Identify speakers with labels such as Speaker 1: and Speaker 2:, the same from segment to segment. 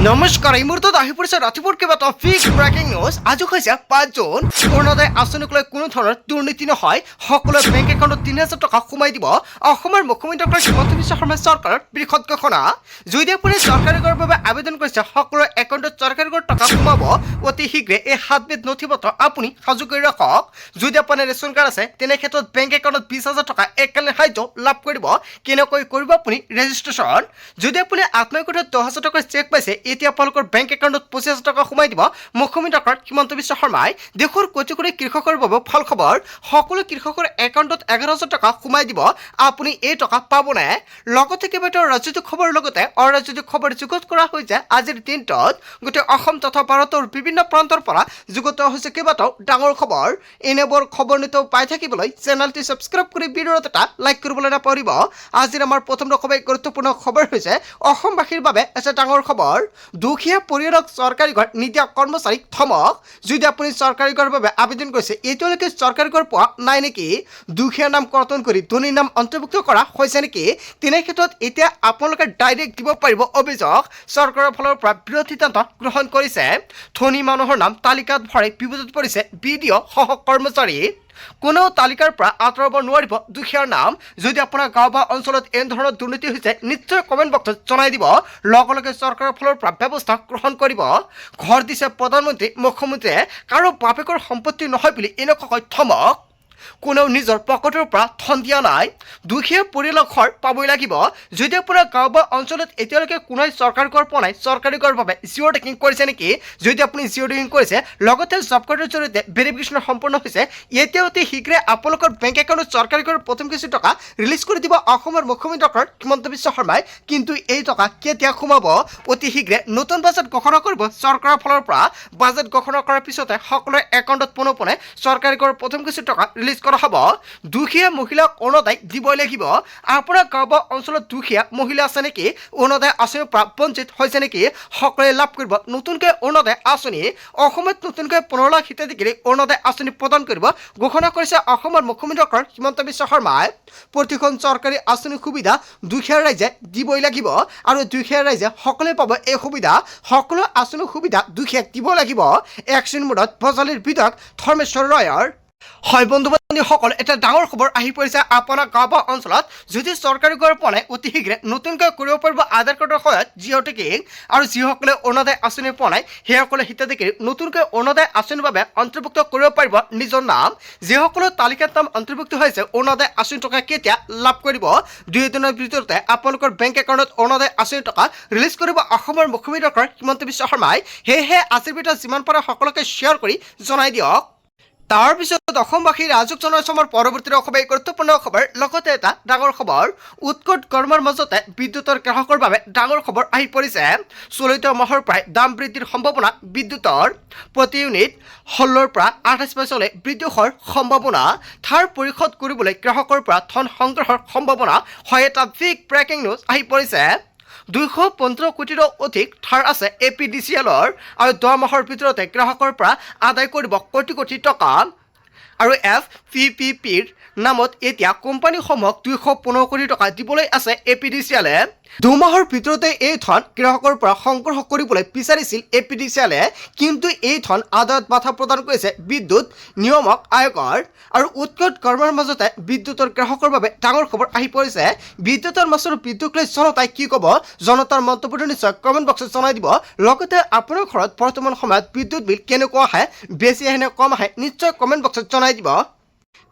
Speaker 1: নমস্কাৰ এই মুহূৰ্তত আহি পৰিছে ৰাতিপুৱাৰ কেইবাটাও ফিক্স ব্ৰেকিং নিউজ। আজি হৈছে 5 জুন। অৰুণোদয় আঁচনিক লৈ কোনো ধৰণৰ দুৰ্নীতি নহয়, সকলোৱে বেংক একাউণ্টত ৩,০০০ টকা সোমাই দিব। অসমৰ মুখ্যমন্ত্ৰী ডক্টৰ হিমন্ত বিশ্ব শৰ্মাৰ চৰকাৰৰ বৃহৎ ঘোষণা। যদি আপুনি চৰকাৰী কৰৰ বাবে আবেদন কৰিছে, সকলোৰে একাউণ্টত চৰকাৰী কৰ টকা সোমাব। অতি শীঘ্ৰে এই 7বিধ নথি পত্ৰ আপুনি সাজু কৰি ৰাখক। যদি আপোনাৰ ৰেচন কাৰ্ড আছে, তেনে ক্ষেত্ৰত বেংক একাউণ্টত 20,000 টকা এককালীন সাহায্য লাভ কৰিব। কেনেকৈ কৰিব আপুনি ৰেজিষ্ট্ৰেশ্যন? যদি আপুনি আত্মীয়কোটত 10,000 টকাৰ চেক পাইছে, এতিয়া আপোনালোকৰ বেংক একাউণ্টত 25,000 টকা সোমাই দিব মুখ্যমন্ত্ৰী ডক্টৰ হিমন্ত বিশ্ব শৰ্মাই। দেশৰ কোটি কোটি কৃষকৰ বাবে ভাল খবৰ, সকলো কৃষকৰ একাউণ্টত 11,000 টকা সোমাই দিব। আপুনি এই টকা পাবনে? লগতে কেইবাটাও ৰাজনৈতিক খবৰৰ লগতে অৰাজনৈতিক খবৰ যুগুত কৰা হৈছে। আজিৰ দিনটোত গোটেই অসম তথা ভাৰতৰ বিভিন্ন প্ৰান্তৰ পৰা যুগুত হৈছে কেইবাটাও ডাঙৰ খবৰ। এনেবোৰ খবৰ নিতৌ পাই থাকিবলৈ চেনেলটি ছাবস্ক্ৰাইব কৰি ভিডিঅ'ত এটা লাইক কৰিবলৈ নাপাহৰিব। আজিৰ আমাৰ প্ৰথম খুবেই গুৰুত্বপূৰ্ণ খবৰ হৈছে অসমবাসীৰ বাবে এটা ডাঙৰ খবৰ। দুখীয়া পৰিয়ালক চৰকাৰী ঘৰ নিদিয়া কৰ্মচাৰীক ধমক। যদি আপুনি চৰকাৰী ঘৰৰ বাবে আবেদন কৰিছে, এতিয়ালৈকে চৰকাৰী ঘৰ পোৱা নাই নেকি? দুখীয়াৰ নাম কৰ্তন কৰি ধনীৰ নাম অন্তৰ্ভুক্ত কৰা হৈছে নেকি? তেনে ক্ষেত্ৰত এতিয়া আপোনালোকে ডাইৰেক্ট দিব পাৰিব অভিযোগ। চৰকাৰৰ ফালৰ পৰা বৃহৎ সিদ্ধান্ত গ্ৰহণ কৰিছে। ধনী মানুহৰ নাম তালিকাত ভৰাই বিপদত পৰিছে BDO সহ কৰ্মচাৰী। কোনেও তালিকাৰ পৰা আঁতৰাব নোৱাৰিব দুখীয়াৰ নাম। যদি আপোনাৰ গাঁও বা অঞ্চলত এনেধৰণৰ দুৰ্নীতি হৈছে, নিশ্চয় কমেণ্ট বক্সত জনাই দিব। লগে লগে চৰকাৰৰ ফালৰ পৰা ব্যৱস্থা গ্ৰহণ কৰিব। ঘৰ দিছে প্ৰধানমন্ত্ৰী, মুখ্যমন্ত্ৰীয়ে কাৰো বাপেকৰ সম্পত্তি নহয় বুলি এনেকুৱাকৈ ধমক। কোনেও নিজৰ পকেটৰ পৰা ধন দিয়া নাই। দুখীয়া পৰিয়ালক ঘৰ পাবই লাগিব। যদি আপোনাৰ গাঁও বা অঞ্চলত এতিয়ালৈকে কোনোৱে চৰকাৰী ঘৰ পোৱা নাই, চৰকাৰী ঘৰৰ বাবে জিঅ' টেকিং কৰিছে নেকি? যদি আপুনি জিঅ' টেকিং কৰিছে, লগতে জব কাৰ্ডৰ জৰিয়তে ভেৰিফিকেশ্যন সম্পূৰ্ণ হৈছে, এতিয়া অতি শীঘ্ৰে আপোনালোকৰ বেংক একাউণ্টত চৰকাৰী ঘৰৰ প্ৰথম কিছু টকা ৰিলিজ কৰি দিব অসমৰ মুখ্যমন্ত্ৰী ডক্টৰ হিমন্ত বিশ্ব শৰ্মাই। কিন্তু এই টকা কেতিয়া সোমাব? অতি শীঘ্ৰে নতুন বাজেট ঘোষণা কৰিব চৰকাৰৰ ফালৰ পৰা। বাজেট ঘোষণা কৰাৰ পিছতে সকলোৰে একাউণ্টত পোনে চৰকাৰী ঘৰৰ প্ৰথম কিছু টকা ৰিলিজ কৰা হ'ব। দুখীয়া মহিলাক অৰুণোদয় দিবই লাগিব। আপোনাৰ গাঁও বা অঞ্চলত দুখীয়া মহিলা আছে নেকি? অৰুণোদয় আঁচনিৰ পৰা বঞ্চিত হৈছে নেকি? সকলোৱে লাভ কৰিব নতুনকৈ অৰুণোদয় আঁচনি। অসমত নতুনকৈ 15 লাখ হিতাধিকাৰীক অৰুণোদয় আঁচনি প্ৰদান কৰিব ঘোষণা কৰিছে অসমৰ মুখ্যমন্ত্ৰী ডক্টৰ হিমন্ত বিশ্ব শৰ্মাই। প্ৰতিখন চৰকাৰী আঁচনিৰ সুবিধা দুখীয়া ৰাইজে দিবই লাগিব আৰু দুখীয়া ৰাইজে সকলোৱে পাব এই সুবিধা। সকলো আঁচনিৰ সুবিধা দুখীয়াক দিব লাগিব। একশিন মোডত বজালীৰ বিধায়ক ধৰ্মেশ্বৰ ৰয়ৰ। হয় বন্ধু বান্ধৱীসকল, এটা ডাঙৰ খবৰ আহি পৰিছে আপোনাৰ গাঁও বা অঞ্চলত। যদি চৰকাৰী ঘৰ পোৱা নাই, অতি শীঘ্ৰে নতুনকৈ কৰিব পাৰিব আধাৰ কাৰ্ডৰ সহায়ত জিঅ' টেকিং। আৰু যিসকলে অৰুণোদয় আঁচনি পোৱা নাই, সেইসকলে হিতাধিকাৰী নতুনকৈ অৰুণোদয় আঁচনিৰ বাবে অন্তৰ্ভুক্ত কৰিব পাৰিব নিজৰ নাম। যিসকলৰ তালিকাত নাম অন্তৰ্ভুক্ত হৈছে, অৰুণোদয় আঁচনি টকা কেতিয়া লাভ কৰিব? 2 দিনৰ ভিতৰতে আপোনালোকৰ বেংক একাউণ্টত অৰুণোদয় আঁচনি টকা ৰিলিজ কৰিব অসমৰ মুখ্যমন্ত্ৰী ডক্টৰ হিমন্ত বিশ্ব শৰ্মাই। সেয়েহে আজিৰ ভিতৰত যিমান পাৰে সকলোকে শ্বেয়াৰ কৰি জনাই দিয়ক। তাৰ পিছত অসমবাসীৰ ৰাজক জনসমৰ পৰৱৰ্তী খুবেই গুৰুত্বপূৰ্ণ খবৰ, লগতে এটা ডাঙৰ খবৰ। উৎকট গৰমৰ মাজতে বিদ্যুতৰ গ্ৰাহকৰ বাবে ডাঙৰ খবৰ আহি পৰিছে। চলিত মাহৰ পৰাই দাম বৃদ্ধিৰ সম্ভাৱনা। বিদ্যুতৰ প্ৰতি ইউনিট 16ৰ পৰা 28 পইচালৈ বৃদ্ধি হোৱাৰ সম্ভাৱনা। ধাৰ পৰিশোধ কৰিবলৈ গ্ৰাহকৰ পৰা ধন সংগ্ৰহৰ সম্ভাৱনা। হয় এটা বিগ ব্ৰেকিং নিউজ আহি পৰিছে। 215 কোটিৰো অধিক ধাৰ আছে APDCLৰ আৰু 10 মাহৰ ভিতৰতে গ্ৰাহকৰ পৰা আদায় কৰিব কোটি কোটি টকা। আৰু FPPPৰ নামত এতিয়া কোম্পানীসমূহক 215 কোটি টকা দিবলৈ আছে APDCLে। 2 মাহৰ ভিতৰতে এই ধন গ্ৰাহকৰ পৰা সংগ্ৰহ কৰিবলৈ বিচাৰিছিল APDCLে, কিন্তু এই ধন আদায়ত বাধা প্ৰদান কৰিছে বিদ্যুৎ নিয়ামক আয়োগৰ। আৰু উৎকট গৰমৰ মাজতে বিদ্যুতৰ গ্ৰাহকৰ বাবে ডাঙৰ খবৰ আহি পৰিছে। বিদ্যুতৰ মাছৰ বিদ্যুৎ লৈ জনতাই কি ক'ব? জনতাৰ মন্তব্যটো নিশ্চয় কমেণ্ট বক্সত জনাই দিব। লগতে আপোনাৰ ঘৰত বৰ্তমান সময়ত বিদ্যুৎ বিল কেনেকুৱা আহে, বেছি আহে নে কম আহে, নিশ্চয় কমেণ্ট বক্সত জনাই দিব।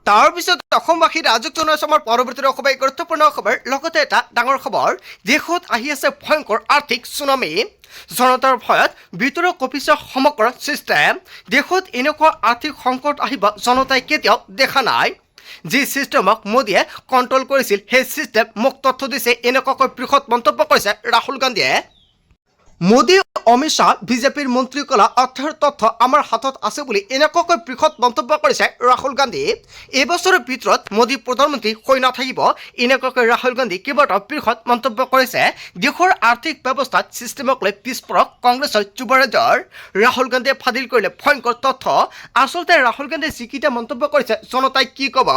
Speaker 1: তাৰ পিছত অসমবাসীৰ ৰাজক জনসমৰ পৰৱৰ্তী খুবেই গুৰুত্বপূৰ্ণ খবৰ, লগতে এটা ডাঙৰ খবৰ। দেশত আহি আছে ভয়ংকৰ আৰ্থিক চুনামি। জনতাৰ ভয়ত ভিতৰত কঁপিছে সমগ্ৰ চিষ্টেম। দেশত এনেকুৱা আৰ্থিক সংকট আহিব জনতাই কেতিয়াও দেখা নাই। যি চিষ্টেমক মোদীয়ে কণ্ট্ৰল কৰিছিল, সেই চিষ্টেম মোক তথ্য দিছে, এনেকুৱাকৈ বৃহৎ মন্তব্য কৰিছে ৰাহুল গান্ধীয়ে। মোদী অমিত শ্বাহ বিজেপিৰ মন্ত্ৰীকলা অৰ্থৰ তথ্য আমাৰ হাতত আছে বুলি এনেকুৱাকৈ বৃহৎ মন্তব্য কৰিছে ৰাহুল গান্ধী। এইবছৰৰ ভিতৰত মোদী প্ৰধানমন্ত্ৰী হৈ নাথাকিব, এনেকুৱাকৈ ৰাহুল গান্ধী কেইবাটাও বৃহৎ মন্তব্য কৰিছে। দেশৰ আৰ্থিক ব্যৱস্থাত চিষ্টেমক লৈ পিছপৰক কংগ্ৰেছৰ যুৱৰাজৰ। ৰাহুল গান্ধীয়ে ফাদিল কৰিলে ভয়ংকৰ তথ্য। আচলতে ৰাহুল গান্ধীয়ে যিকেইটা মন্তব্য কৰিছে, জনতাই কি ক'ব?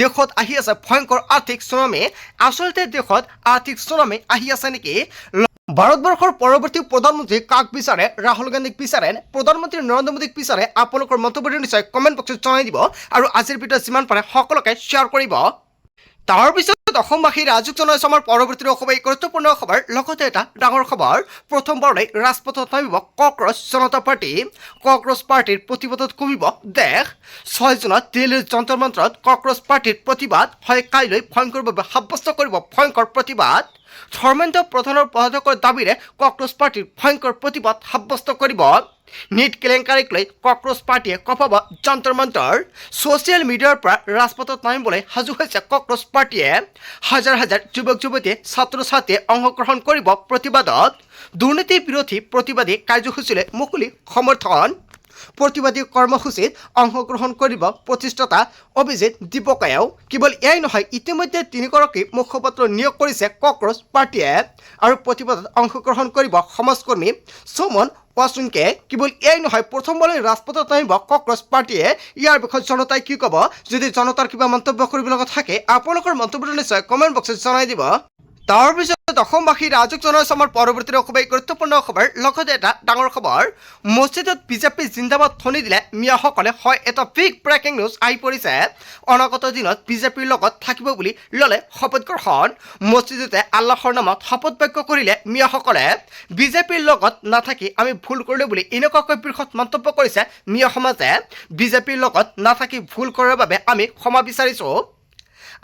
Speaker 1: দেশত আহি আছে ভয়ংকৰ আৰ্থিক চুনামি। আচলতে দেশত আৰ্থিক চুনামি আহি আছে নেকি? ভাৰতবৰ্ষৰ পৰৱৰ্তী প্ৰধানমন্ত্ৰী কাক বিচাৰে? ৰাহুল গান্ধীক বিচাৰে? প্ৰধানমন্ত্ৰী নৰেন্দ্ৰ মোদীক বিচাৰে? আপোনালোকৰ মন্তব্য নিশ্চয় কমেণ্ট বক্সত জনাই দিব আৰু আজিৰ ভিডিঅ' যিমান পাৰে সকলোকে শ্বেয়াৰ কৰিব। তাৰ পিছত অসমবাসী ৰাজুক জনাইছে আমাৰ পৰৱৰ্তী অসমীয়া গুৰুত্বপূৰ্ণ খবৰ, লগতে এটা ডাঙৰ খবৰ। প্ৰথমবাৰলৈ ৰাজপথত নামিব কক্ৰচ জনতা পাৰ্টি। কক্ৰচ পাৰ্টিৰ প্ৰতিবাদত কমিব দেশ। 6 জুনত দিল্লীৰ যন্তৰ মন্ত্ৰত কক্ৰচ পাৰ্টিৰ প্ৰতিবাদ হয়। কাইলৈ ভয়ংকৰভাৱে সাব্যস্ত কৰিব ভয়ংকৰ প্ৰতিবাদ। ধৰ্মেন্দ্ৰ প্ৰধানৰ পদত্যাগৰ দাবীৰে কক্ৰচ পাৰ্টিৰ ভয়ংকৰ প্ৰতিবাদ সাব্যস্ত কৰিব। নিট কেলেংকাৰীক লৈ কক্ৰচ পাৰ্টিয়ে কঁপাব যন্তৰ মন্তৰ। ছ'চিয়েল মিডিয়াৰ পৰা ৰাজপথত নামিবলৈ সাজু হৈছে কক্ৰচ পাৰ্টিয়ে। হাজাৰ হাজাৰ যুৱক যুৱতীয়ে ছাত্ৰ ছাত্ৰীয়ে অংশগ্ৰহণ কৰিব প্ৰতিবাদত। দুৰ্নীতি বিৰোধী প্ৰতিবাদী কাৰ্যসূচীলৈ মুকলি সমৰ্থন। প্ৰতিবাদী কৰ্মসূচীত অংশগ্ৰহণ কৰিব প্ৰতিষ্ঠাতা অভিজিত দীপকায়েও। কেৱল এয়াই নহয়, ইতিমধ্যে 3গৰাকী মুখপাত্ৰ নিয়োগ কৰিছে কক্ৰচ পাৰ্টিয়ে আৰু প্ৰতিবাদত অংশগ্ৰহণ কৰিব সমাজকৰ্মী সুমন ৱাচুংকে। কেৱল এয়াই নহয়, প্ৰথমবাৰলৈ ৰাজপথত নামিব কক্ৰচ পাৰ্টিয়ে। ইয়াৰ বিষয়ে জনতাই কি ক'ব? যদি জনতাৰ কিবা মন্তব্য কৰিবলগা থাকে আপোনালোকৰ মন্তব্যটো নিশ্চয় কমেণ্ট বক্সত জনাই দিব। তাৰ পিছত অসমবাসী ৰাজুক জনাইছে আমাৰ পৰৱৰ্তী অসমীয়া গুৰুত্বপূৰ্ণ খবৰ, লগতে এটা ডাঙৰ খবৰ। মছজিদত বিজেপি জিন্দাবাদ ধ্বনি দিলে মিয়াসকলে। হয়, এটা বিগ ব্ৰেকিং নিউজ আহি পৰিছে। অনাগত দিনত বিজেপিৰ লগত থাকিব বুলি ল'লে শপত গ্ৰহণ। মছজিদতে আল্লাহৰ নামত শপত বাক্য কৰিলে মিয়াসকলে। বিজেপিৰ লগত নাথাকি আমি ভুল কৰিলোঁ বুলি এনেকুৱাকৈ বৃহৎ মন্তব্য কৰিছে মিয়া সমাজে। বিজেপিৰ লগত নাথাকি ভুল কৰাৰ বাবে আমি ক্ষমা বিচাৰিছোঁ।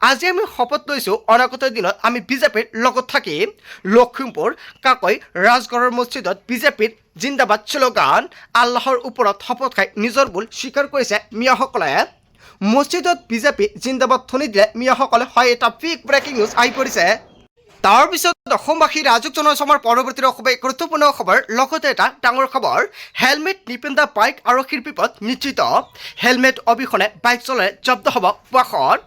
Speaker 1: আজি আমি শপত লৈছোঁ, অনাগত দিনত আমি বিজেপিৰ লগত থাকিম। লখিমপুৰ কাকৈ ৰাজগড়ৰ মছজিদত বিজেপিৰ জিন্দাবাদ শ্লোগান। আল্লাহৰ ওপৰত শপত খাই নিজৰ ভুল স্বীকাৰ কৰিছে মিয়াসকলে। মছজিদত বিজেপি জিন্দাবাদ ধ্বনি দিলে মিয়াসকলে। হয়, এটা বিগ ব্ৰেকিং নিউজ আহি পৰিছে। তাৰ পিছত অসমবাসী ৰাজুক জনাইছে আমাৰ পৰৱৰ্তী অসমীয়া গুৰুত্বপূৰ্ণ খবৰ, লগতে এটা ডাঙৰ খবৰ। হেলমেট নিপিন্ধা বাইক আৰক্ষীৰ বিপদ নিশ্চিত। হেলমেট অবিহনে বাইক চলালে জব্দ হ'ব বাহন।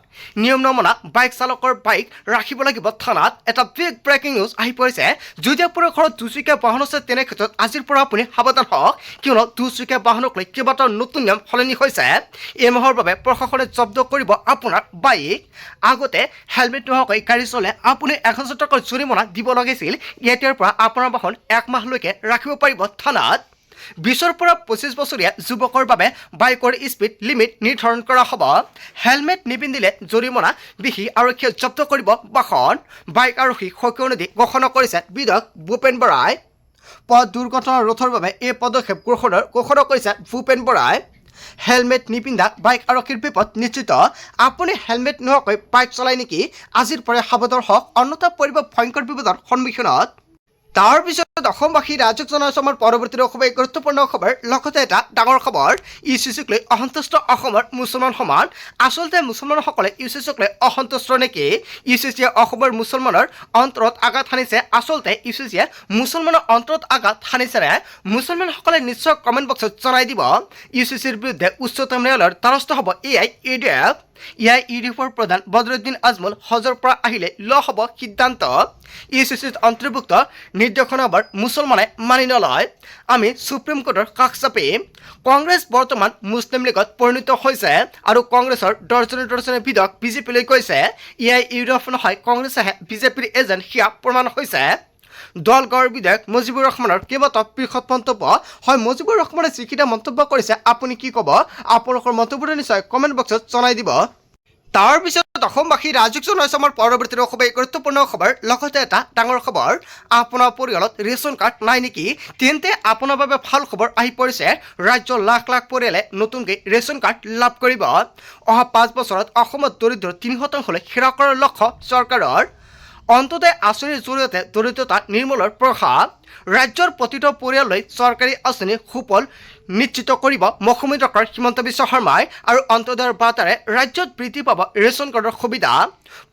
Speaker 1: নিয়ম নমনা বাইক চালকৰ বাইক ৰাখিব লাগিব থানাত। এটা বিগ ব্ৰেকিং নিউজ আহি পৰিছে। যদি আপোনাৰ ঘৰত দুচকীয়া বাহন আছে তেনে ক্ষেত্ৰত আজিৰ পৰা আপুনি সাৱধান হওক, কিয়নো দুচকীয়া বাহনক লৈ কেইবাটাও নতুন নিয়ম সলনি হৈছে। এই মাহৰ বাবে প্ৰশাসনে জব্দ কৰিব আপোনাৰ বাইক। আগতে হেলমেট নোহোৱাকৈ গাড়ী চলালে আপুনি 1000 টকাৰ জৰিমনা দিব লাগিছিল। এতিয়াৰ পৰা আপোনাৰ বাহন 1 মাহলৈকে ৰাখিব পাৰিব থানাত। 20ৰ পৰা 25 বছৰীয়া যুৱকৰ বাবে বাইকৰ স্পীড লিমিট নিৰ্ধাৰণ কৰা হ'ব। হেলমেট নিপিন্ধিলে জৰিমনা বিহি আৰক্ষীয়ে জব্দ কৰিব বাহন। বাইক আৰক্ষী সক্ৰিয় নীতি ঘোষণা কৰিছে বিধায়ক ভূপেন বৰাই। পথ দুৰ্ঘটনা ৰোধৰ বাবে এই পদক্ষেপ ঘোষণা কৰিছে ভূপেন বৰাই। হেলমেট নিপিন্ধা বাইক আৰক্ষীৰ বিপদ নিশ্চিত। আপুনি হেলমেট নোহোৱাকৈ বাইক চলাই নেকি? আজিৰ পৰাই সাৱধান হওক, অন্যথা পৰিব ভয়ংকৰ বিপদৰ সন্মুখীনত। তাৰ পিছত অসমবাসী ৰাজুক জনাইছে আমাৰ পৰৱৰ্তী অসমীয়া গুৰুত্বপূৰ্ণ খবৰ, লগতে এটা ডাঙৰ খবৰ। ইউচিচিক লৈ অসন্তুষ্ট অসমৰ মুছলমান সমাজ। আচলতে মুছলমানসকলে ইউচিচিক লৈ অসন্তুষ্ট নেকি? ইউচিচিয়ে অসমৰ মুছলমানৰ অন্তৰত আঘাত সানিছে। আচলতে ইউচিচিয়ে মুছলমানৰ অন্তৰত আঘাত সানিছেনে? মুছলমানসকলে নিশ্চয় কমেণ্ট বক্সত জনাই দিব। ইউচিচিৰ বিৰুদ্ধে উচ্চতম ন্যায়ালয়ৰ দ্বাৰস্থ হ'ব AIUDF। AIUDFৰ প্ৰধান বদৰুদ্দিন আজমল হজৰ পৰা আহিলে লোৱা হ'ব সিদ্ধান্ত। ইউচিচিত অন্তৰ্ভুক্ত নিৰ্দেশনাবোৰ মুছলমানে মানি নলয়। আমি সুপ্ৰিম কোৰ্টৰ কাষ চাপিম। কংগ্ৰেছ বৰ্তমান মুছলিম লীগত পৰিণত হৈছে আৰু কংগ্ৰেছৰ দৰ্জনে বিধক বিজেপিলৈ গৈছে। AIUDF নহয়, কংগ্ৰেছেহে বিজেপিৰ এজেণ্ট সেয়া প্ৰমাণ হৈছে। দল গড় বিধায়ক মুজিবুৰ ৰহমানৰ কেইবাটাও বৃহৎ মন্তব্য। হয়, মুজিবুৰ ৰহমানে যিকেইটা মন্তব্য কৰিছে আপুনি কি ক'ব? আপোনালোকৰ মন্তব্যটো নিশ্চয় কমেণ্ট বক্সত জনাই দিব। তাৰ পিছত অসমবাসী ৰাজুক জনাইছে আমাৰ পৰৱৰ্তী অসমীয়া গুৰুত্বপূৰ্ণ খবৰ, লগতে এটা ডাঙৰ খবৰ। আপোনাৰ পৰিয়ালত ৰেচন কাৰ্ড নাই নেকি? তেন্তে আপোনাৰ বাবে ভাল খবৰ আহি পৰিছে। ৰাজ্যৰ লাখ লাখ পৰিয়ালে নতুনকৈ ৰেচন কাৰ্ড লাভ কৰিব। অহা 5 বছৰত অসমত দৰিদ্ৰ 3% হ্ৰাস কৰাৰ লক্ষ্য চৰকাৰৰ। অন্তোদয় আঁচনিৰ জৰিয়তে দৰিদ্ৰতা নিৰ্মূলৰ প্ৰসাৰ। ৰাজ্যৰ প্ৰতিটো পৰিয়াললৈ চৰকাৰী আঁচনি সুফল নিশ্চিত কৰিব মুখ্যমন্ত্ৰী ডক্টৰ হিমন্ত বিশ্ব শৰ্মাই আৰু অন্তোদয়ৰ বাৰ্তাৰে ৰাজ্যত বৃদ্ধি পাব ৰেচন কাৰ্ডৰ সুবিধা।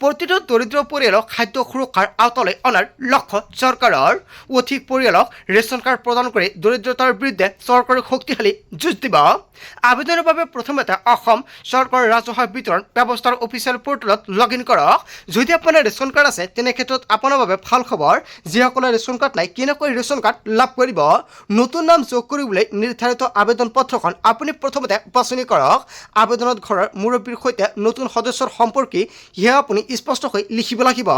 Speaker 1: প্ৰতিটো দৰিদ্ৰ পৰিয়ালক খাদ্য সুৰক্ষাৰ আওতালৈ অনাৰ লক্ষ্য চৰকাৰৰ। অধিক পৰিয়ালক ৰেচন কাৰ্ড প্ৰদান কৰি দৰিদ্ৰতাৰ বিৰুদ্ধে চৰকাৰে শক্তিশালী যুঁজ দিব। আবেদনৰ বাবে প্ৰথমতে অসম চৰকাৰৰ ৰাজহুৱা বিতৰণ ব্যৱস্থাৰ অফিচিয়েল পৰ্টেলত লগ ইন কৰক। যদি আপোনাৰ ৰেচন কাৰ্ড আছে তেনে ক্ষেত্ৰত আপোনাৰ বাবে ভাল খবৰ। যিসকলৰ ৰেচন কাৰ্ড নাই কেনেকৈ ৰেচন কাৰ্ড লাভ কৰিব। নতুন নাম যোগ কৰিবলৈ নিৰ্ধাৰিত আবেদন পত্ৰখন আপুনি প্ৰথমতে বাছনি কৰক। আবেদনত ঘৰৰ মুৰব্বীৰ সৈতে নতুন সদস্যৰ সম্পৰ্কে সেয়া আপুনি স্পষ্টকৈ লিখিব লাগিব।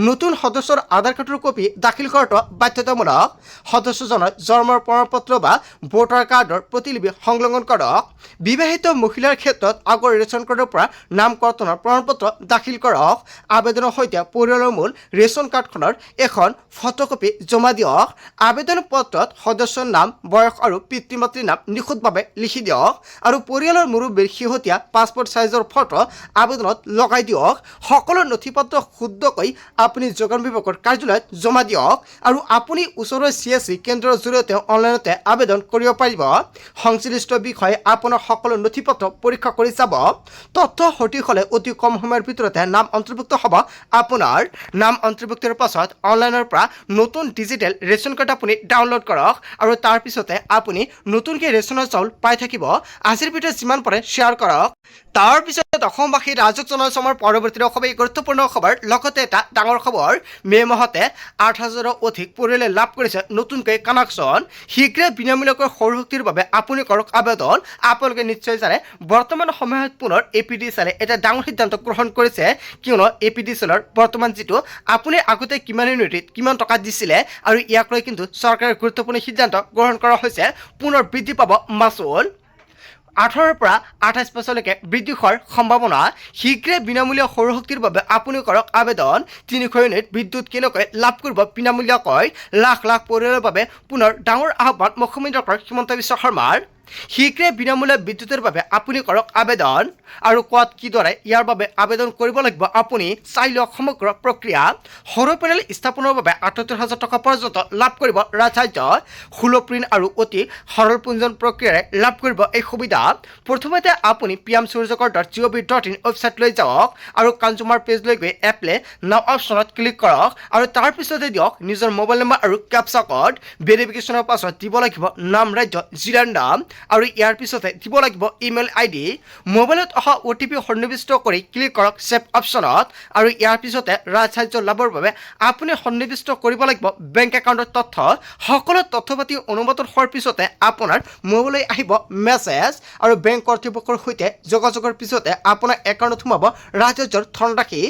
Speaker 1: নতুন সদস্যৰ আধাৰ কাৰ্ডৰ কপি দাখিল কৰাটো বাধ্যতামূলক। সদস্যজনৰ জন্মৰ প্ৰমাণপত্ৰ বা ভোটাৰ কাৰ্ডৰ প্ৰতিলিপি সংলগ্ন কৰক। বিবাহিত মহিলাৰ ক্ষেত্ৰত আগৰ ৰেচন কাৰ্ডৰ পৰা নাম কৰ্তনৰ প্ৰমাণপত্ৰ দাখিল কৰক। আবেদনৰ সৈতে পৰিয়ালৰ মূল ৰেচন কাৰ্ডখনৰ এখন ফটোকপি জমা দিয়ক। আবেদন পত্ৰত সদস্যৰ নাম, বয়স আৰু পিতৃ মাতৃৰ নাম নিখুঁতভাৱে লিখি দিয়ক আৰু পৰিয়ালৰ মুৰব্বীৰ শেহতীয়া পাছপোৰ্ট সাইজৰ ফটো আবেদনত লগাই দিয়ক। সকলো নথিপত্ৰ শুদ্ধকৈ আপুনি যোগান বিভাগৰ কাৰ্যালয়ত জমা দিয়ক আৰু আপুনি ওচৰৰ CSC কেন্দ্ৰৰ জৰিয়তে অনলাইনতে আবেদন কৰিব পাৰিব। সংশ্লিষ্ট বিষয়ে আপোনাৰ সকলো নথিপত্ৰ পৰীক্ষা কৰি চাব। তথ্য সঠিক হ'লে অতি কম সময়ৰ ভিতৰতে নাম অন্তৰ্ভুক্ত হ'ব। আপোনাৰ নাম অন্তৰ্ভুক্তৰ পাছত অনলাইনৰ পৰা নতুন ডিজিটেল ৰেচন কাৰ্ড আপুনি ডাউনলোড কৰক আৰু তাৰ পিছতে আপুনি নতুনকৈ ৰেচনৰ চাউল পাই থাকিব। আজিৰ ভিডিঅ' যিমান পাৰে শ্বেয়াৰ কৰক। তাৰ পিছত অসমবাসী ৰাজক জনাইছমৰ পৰৱৰ্তী অসমে গুৰুত্বপূৰ্ণ খবৰ, লগতে এটা ডাঙৰ খবৰ। মে' মাহতে 8,000ৰো অধিক পৰিয়ালে লাভ কৰিছে নতুনকৈ কানেকশ্যন। শীঘ্ৰে বিনামূলীয়াকৈ সৌৰশক্তিৰ বাবে আপুনি কৰক আবেদন। আপোনালোকে নিশ্চয় জানে বৰ্তমান সময়ত পুনৰ APDCL এটা ডাঙৰ সিদ্ধান্ত গ্ৰহণ কৰিছে, কিয়নো APDCLৰ বৰ্তমান যিটো আপুনি আগতে কিমান ইউনিটত কিমান টকা দিছিলে আৰু ইয়াক লৈ কিন্তু চৰকাৰে গুৰুত্বপূৰ্ণ সিদ্ধান্ত গ্ৰহণ কৰা হৈছে। পুনৰ বৃদ্ধি পাব মাচুল। 18ৰ পৰা 28 বছৰলৈকে বৃদ্ধি হোৱাৰ সম্ভাৱনা। শীঘ্ৰে বিনামূলীয়া সৌৰশক্তিৰ বাবে আপুনি কৰক আবেদন। 300 ইউনিট বিদ্যুৎ কেনেকৈ লাভ কৰিব বিনামূলীয়াকৈ। লাখ লাখ পৰিয়ালৰ বাবে পুনৰ ডাঙৰ আহ্বান মুখ্যমন্ত্ৰী ডক্টৰ হিমন্ত বিশ্ব শৰ্মাৰ। শীঘ্ৰে বিনামূলীয়া বিদ্যুতৰ বাবে আপুনি কৰক আবেদন। আৰু ক'ত কিদৰে ইয়াৰ বাবে আবেদন কৰিব লাগিব আপুনি চাই লওক সমগ্ৰ প্ৰক্ৰিয়া। সৌৰ পেনেল স্থাপনৰ বাবে 78,000 টকা পৰ্যন্ত লাভ কৰিব ৰাজসাহায্য। 16 প্ৰিণ্ট আৰু অতি সৰল পঞ্জীয়ন প্ৰক্ৰিয়াৰে লাভ কৰিব এই সুবিধা। প্ৰথমতে আপুনি pmsuryagar.gov.in ৱেবছাইটলৈ যাওক আৰু কনজিউমাৰ পেজলৈ গৈ এপ্লাই নাও অপশ্যনত ক্লিক কৰক আৰু তাৰ পিছতে দিয়ক নিজৰ মোবাইল নম্বৰ আৰু কেপচা কোড। ভেৰিফিকেশ্যনৰ পাছত দিব লাগিব নাম, ৰাজ্য, জিলাৰ নাম আৰু ইয়াৰ পিছতে দিব লাগিব ইমেইল ID। মোবাইলত অহা OTP সন্নিৱিষ্ট কৰি ক্লিক কৰক ছেভ অপশ্যনত আৰু ইয়াৰ পিছতে ৰাজসাহায্য লাভৰ বাবে আপুনি সন্নিৱিষ্ট কৰিব লাগিব বেংক একাউণ্টৰ তথ্য। সকলো তথ্য পাতি অনুমোদন হোৱাৰ পিছতে আপোনাৰ মোবাইললৈ আহিব মেছেজ আৰু বেংক কৰ্তৃপক্ষৰ সৈতে যোগাযোগৰ পিছতে আপোনাৰ একাউণ্টত সোমাব ৰাজসাহায্যৰ ধনৰাশি।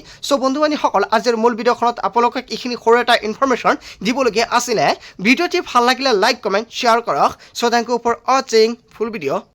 Speaker 1: বন্ধু বান্ধৱীসকল, আজিৰ মূল ভিডিঅ'খনত আপোনালোকক এইখিনি সৰু এটা ইনফৰমেশ্যন দিবলগীয়া আছিলে। ভিডিঅ'টি ভাল লাগিলে লাইক, কমেণ্ট, শ্বেয়াৰ কৰক। থেংক ইউ ফৰ ৱাচিং ফুল ভিডিঅ'।